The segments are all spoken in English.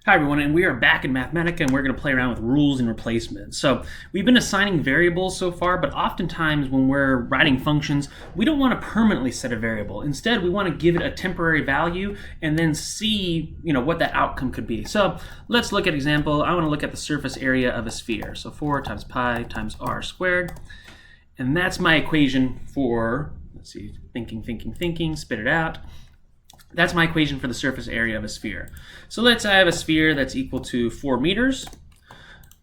Hi everyone, and we are back in Mathematica, and we're going to play around with rules and replacement. So we've been assigning variables so far, but oftentimes when we're writing functions, we don't want to permanently set a variable. Instead, we want to give it a temporary value and then see, what that outcome could be. So let's look at example. I want to look at the surface area of a sphere. So 4 times pi times r squared, and that's my equation for, let's see, thinking, spit it out. That's my equation for the surface area of a sphere. So let's say I have a sphere that's equal to 4 meters.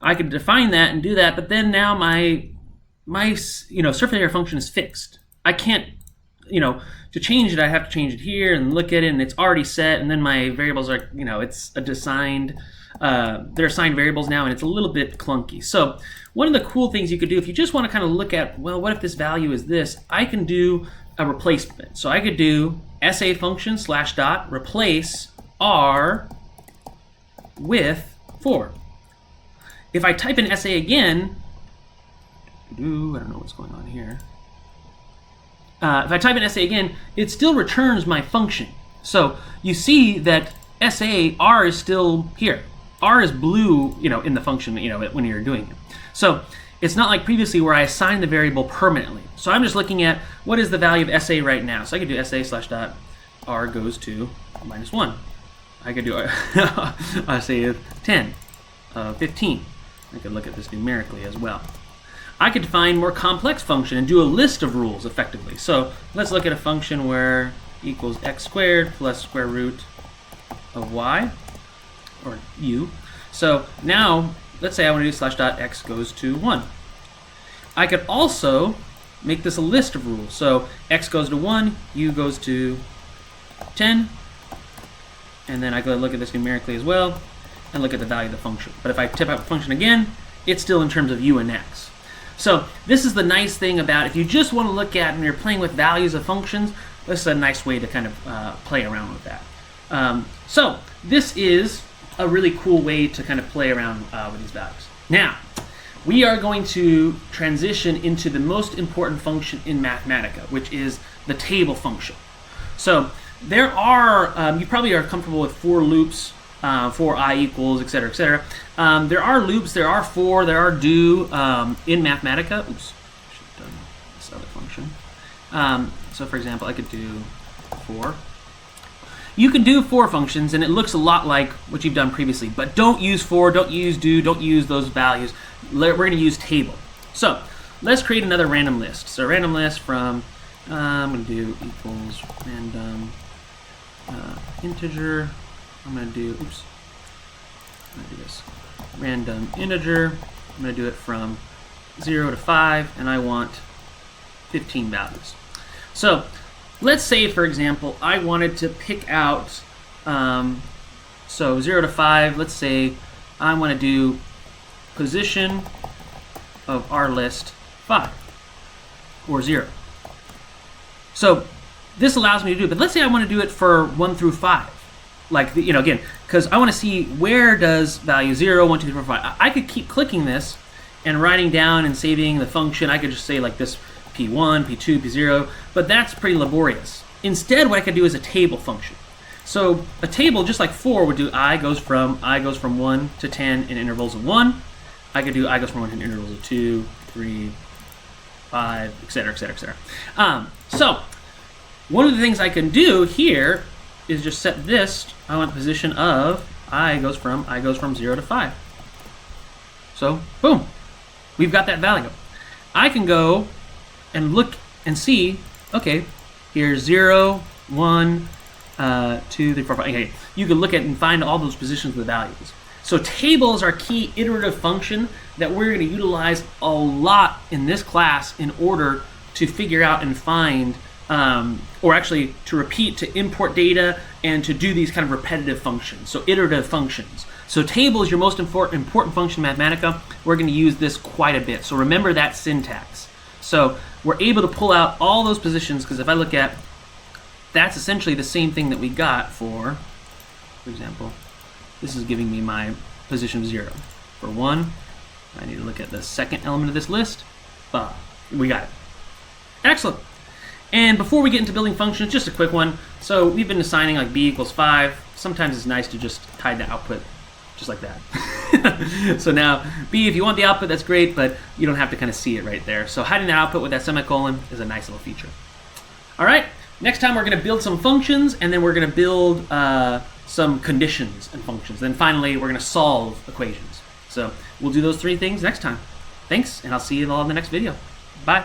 I could define that and do that, but then now my surface area function is fixed. I can't, to change it, I have to change it here and look at it, and it's already set, and then my variables are, it's assigned, they're assigned variables now, and it's a little bit clunky. So one of the cool things you could do, if you just want to kind of look at, well, what if this value is this, I can do a replacement. So I could do SA function / replace r with 4. If I type in SA again, I don't know what's going on here. If I type in SA again, it still returns my function. So you see that r is still here. R is blue, in the function, when you're doing it. So it's not like previously where I assigned the variable permanently. So I'm just looking at what is the value of SA right now. So I could do SA / r goes to -1. I could do I say 10, 15. I could look at this numerically as well. I could define more complex function and do a list of rules effectively. So let's look at a function where equals x squared plus square root of y, or u. So now let's say I want to do / x goes to 1. I could also make this a list of rules. So x goes to 1, u goes to 10, and then I go look at this numerically as well and look at the value of the function. But if I type out the function again, it's still in terms of u and x. So this is the nice thing about, if you just want to look at when you're playing with values of functions, this is a nice way to kind of play around with that. So this is a really cool way to kind of play around with these values. Now, we are going to transition into the most important function in Mathematica, which is the table function. So there are, you probably are comfortable with for loops, for I equals, etc., etc. There are loops, there are for, there are do in Mathematica. Oops, I should have done this other function. So for example, I could do for. You can do for functions, and it looks a lot like what you've done previously, but don't use for, don't use do, don't use those values. We're going to use table. So let's create another random list. So random list from, I'm going to do equals random integer. I'm going to do, I'm going to do this. Random integer. I'm going to do it from 0 to 5, and I want 15 values. So let's say, for example, I wanted to pick out, so 0 to 5, let's say I want to do position of our list 5 or 0. So this allows me to do it, but let's say I want to do it for 1 through 5. Like, again, because I want to see where does value 0, 1, 2, 3, 4, 5. I could keep clicking this and writing down and saving the function. I could just say like this, P1, P2, P0, but that's pretty laborious. Instead, what I could do is a table function. So a table, just like for, would do I goes from 1 to 10 in intervals of 1. I could do I goes from 1 in intervals of 2, 3, 5, etc., etc., etc. So one of the things I can do here is just set this. I want the position of I goes from 0 to 5. So boom, we've got that value. I can go and look and see, okay, here's 0, 1, 2, 3, 4, 5. Okay, you can look at and find all those positions of the values. So tables are key iterative function that we're going to utilize a lot in this class in order to figure out and find, or actually to repeat, to import data, and to do these kind of repetitive functions, so iterative functions. So table is your most important function in Mathematica. We're going to use this quite a bit. So remember that syntax. So we're able to pull out all those positions, because if I look at, that's essentially the same thing that we got for example, this is giving me my position of 0. For 1, I need to look at the second element of this list. We got it. Excellent. And before we get into building functions, just a quick one. So we've been assigning like b equals 5. Sometimes it's nice to just hide the output just like that. So now, B, if you want the output, that's great, but you don't have to kind of see it right there. So hiding that output with that semicolon is a nice little feature. All right, next time we're going to build some functions, and then we're going to build some conditions and functions. Then finally, we're going to solve equations. So we'll do those three things next time. Thanks, and I'll see you all in the next video. Bye.